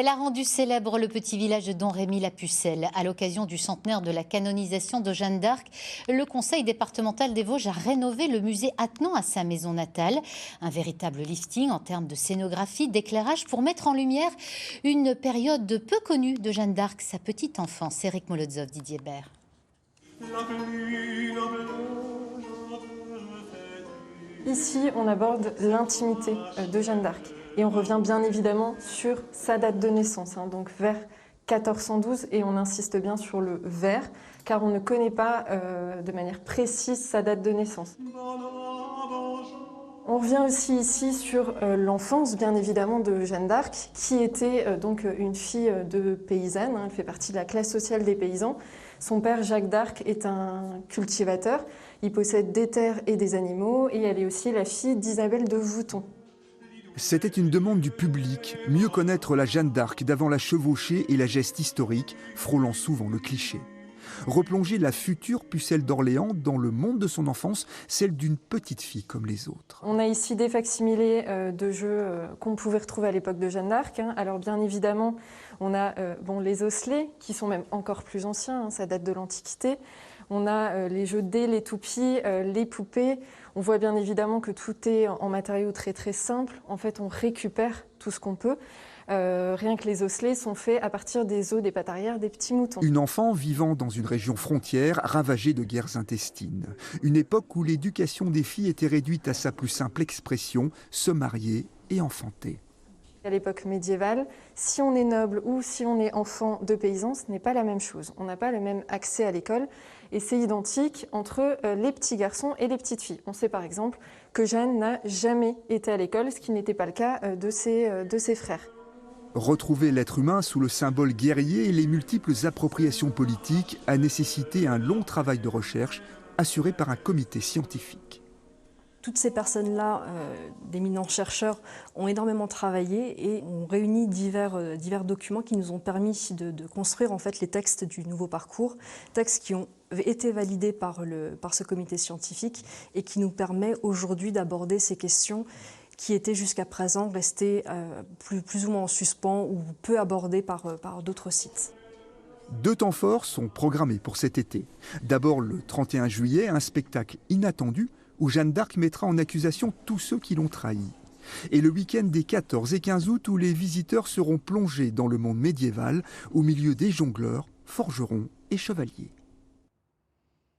Elle a rendu célèbre le petit village de Don Rémy-la-Pucelle. À l'occasion du centenaire de la canonisation de Jeanne d'Arc, le conseil départemental des Vosges a rénové le musée attenant à sa maison natale. Un véritable lifting en termes de scénographie, d'éclairage pour mettre en lumière une période peu connue de Jeanne d'Arc, sa petite enfance. Éric Molotov, Didier Bert. Ici, on aborde l'intimité de Jeanne d'Arc et on revient bien évidemment sur sa date de naissance, donc vers 1412, et on insiste bien sur le vers, car on ne connaît pas de manière précise sa date de naissance. On revient aussi ici sur l'enfance, bien évidemment, de Jeanne d'Arc, qui était donc une fille de paysanne. Elle fait partie de la classe sociale des paysans. Son père, Jacques d'Arc, est un cultivateur. Il possède des terres et des animaux, et elle est aussi la fille d'Isabelle de Vouton. C'était une demande du public, mieux connaître la Jeanne d'Arc d'avant la chevauchée et la geste historique, frôlant souvent le cliché. Replonger la future Pucelle d'Orléans dans le monde de son enfance, celle d'une petite fille comme les autres. On a ici des facsimilés de jeux qu'on pouvait retrouver à l'époque de Jeanne d'Arc. Alors bien évidemment, on a les osselets, qui sont même encore plus anciens, ça date de l'Antiquité. On a les jeux de dés, les toupies, les poupées. On voit bien évidemment que tout est en matériaux très très simples. En fait, on récupère tout ce qu'on peut. Rien que les osselets sont faits à partir des os des pattes arrière des petits moutons. Une enfant vivant dans une région frontière ravagée de guerres intestines. Une époque où l'éducation des filles était réduite à sa plus simple expression, se marier et enfanter. À l'époque médiévale, si on est noble ou si on est enfant de paysan, ce n'est pas la même chose. On n'a pas le même accès à l'école et c'est identique entre les petits garçons et les petites filles. On sait par exemple que Jeanne n'a jamais été à l'école, ce qui n'était pas le cas de ses frères. Retrouver l'être humain sous le symbole guerrier et les multiples appropriations politiques a nécessité un long travail de recherche assuré par un comité scientifique. Toutes ces personnes-là, d'éminents chercheurs, ont énormément travaillé et ont réuni divers documents qui nous ont permis de construire en fait les textes du nouveau parcours, textes qui ont été validés par ce comité scientifique et qui nous permet aujourd'hui d'aborder ces questions qui étaient jusqu'à présent restées plus ou moins en suspens ou peu abordées par d'autres sites. 2 temps forts sont programmés pour cet été. D'abord le 31 juillet, un spectacle inattendu où Jeanne d'Arc mettra en accusation tous ceux qui l'ont trahi. Et le week-end des 14 et 15 août où les visiteurs seront plongés dans le monde médiéval au milieu des jongleurs, forgerons et chevaliers.